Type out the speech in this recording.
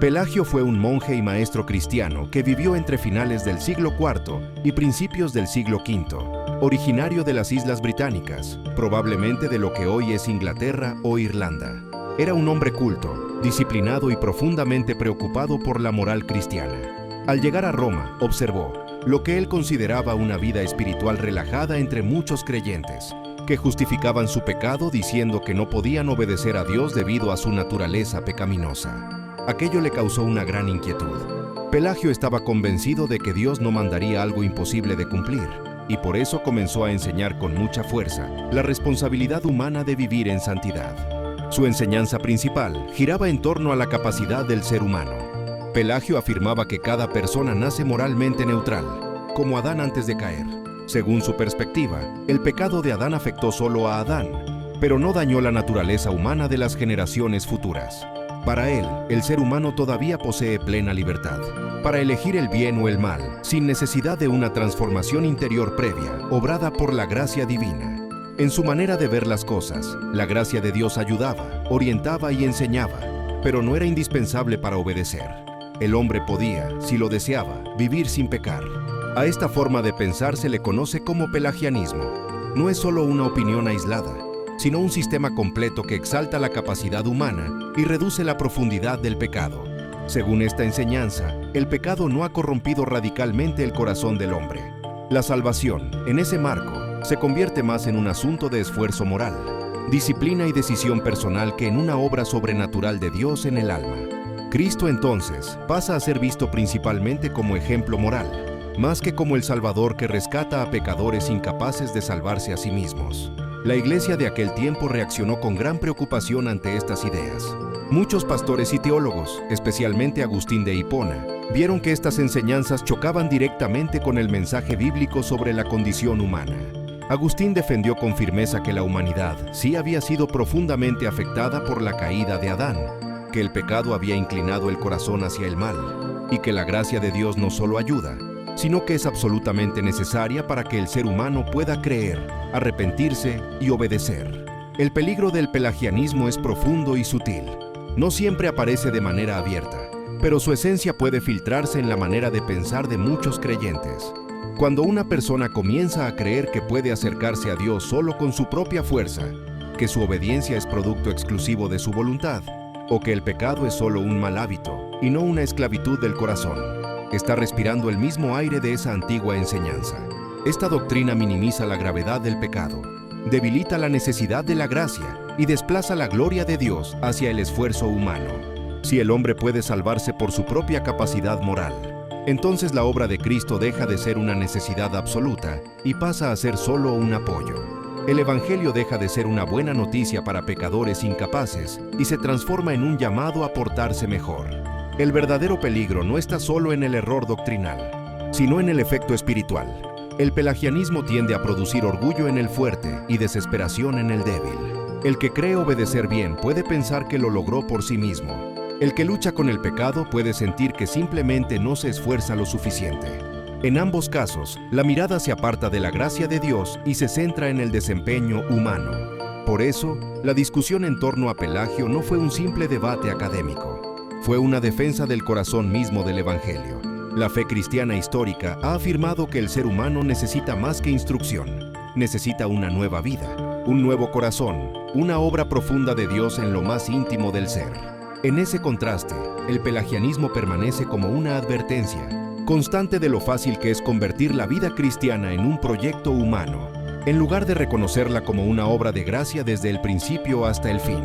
Pelagio fue un monje y maestro cristiano que vivió entre finales del siglo IV y principios del siglo V, originario de las Islas Británicas, probablemente de lo que hoy es Inglaterra o Irlanda. Era un hombre culto, disciplinado y profundamente preocupado por la moral cristiana. Al llegar a Roma, observó lo que él consideraba una vida espiritual relajada entre muchos creyentes, que justificaban su pecado diciendo que no podían obedecer a Dios debido a su naturaleza pecaminosa. Aquello le causó una gran inquietud. Pelagio estaba convencido de que Dios no mandaría algo imposible de cumplir, y por eso comenzó a enseñar con mucha fuerza la responsabilidad humana de vivir en santidad. Su enseñanza principal giraba en torno a la capacidad del ser humano. Pelagio afirmaba que cada persona nace moralmente neutral, como Adán antes de caer. Según su perspectiva, el pecado de Adán afectó solo a Adán, pero no dañó la naturaleza humana de las generaciones futuras. Para él, el ser humano todavía posee plena libertad para elegir el bien o el mal, sin necesidad de una transformación interior previa, obrada por la gracia divina. En su manera de ver las cosas, la gracia de Dios ayudaba, orientaba y enseñaba, pero no era indispensable para obedecer. El hombre podía, si lo deseaba, vivir sin pecar. A esta forma de pensar se le conoce como pelagianismo. No es solo una opinión aislada, sino un sistema completo que exalta la capacidad humana y reduce la profundidad del pecado. Según esta enseñanza, el pecado no ha corrompido radicalmente el corazón del hombre. La salvación, en ese marco, se convierte más en un asunto de esfuerzo moral, disciplina y decisión personal que en una obra sobrenatural de Dios en el alma. Cristo entonces pasa a ser visto principalmente como ejemplo moral, más que como el Salvador que rescata a pecadores incapaces de salvarse a sí mismos. La iglesia de aquel tiempo reaccionó con gran preocupación ante estas ideas. Muchos pastores y teólogos, especialmente Agustín de Hipona, vieron que estas enseñanzas chocaban directamente con el mensaje bíblico sobre la condición humana. Agustín defendió con firmeza que la humanidad sí había sido profundamente afectada por la caída de Adán, que el pecado había inclinado el corazón hacia el mal, y que la gracia de Dios no solo ayuda, sino que es absolutamente necesaria para que el ser humano pueda creer, arrepentirse y obedecer. El peligro del pelagianismo es profundo y sutil. No siempre aparece de manera abierta, pero su esencia puede filtrarse en la manera de pensar de muchos creyentes. Cuando una persona comienza a creer que puede acercarse a Dios solo con su propia fuerza, que su obediencia es producto exclusivo de su voluntad, o que el pecado es solo un mal hábito y no una esclavitud del corazón, está respirando el mismo aire de esa antigua enseñanza. Esta doctrina minimiza la gravedad del pecado, debilita la necesidad de la gracia y desplaza la gloria de Dios hacia el esfuerzo humano. Si el hombre puede salvarse por su propia capacidad moral, entonces la obra de Cristo deja de ser una necesidad absoluta y pasa a ser solo un apoyo. El Evangelio deja de ser una buena noticia para pecadores incapaces y se transforma en un llamado a portarse mejor. El verdadero peligro no está solo en el error doctrinal, sino en el efecto espiritual. El pelagianismo tiende a producir orgullo en el fuerte y desesperación en el débil. El que cree obedecer bien puede pensar que lo logró por sí mismo. El que lucha con el pecado puede sentir que simplemente no se esfuerza lo suficiente. En ambos casos, la mirada se aparta de la gracia de Dios y se centra en el desempeño humano. Por eso, la discusión en torno a Pelagio no fue un simple debate académico. Fue una defensa del corazón mismo del Evangelio. La fe cristiana histórica ha afirmado que el ser humano necesita más que instrucción. Necesita una nueva vida, un nuevo corazón, una obra profunda de Dios en lo más íntimo del ser. En ese contraste, el pelagianismo permanece como una advertencia constante de lo fácil que es convertir la vida cristiana en un proyecto humano, en lugar de reconocerla como una obra de gracia desde el principio hasta el fin.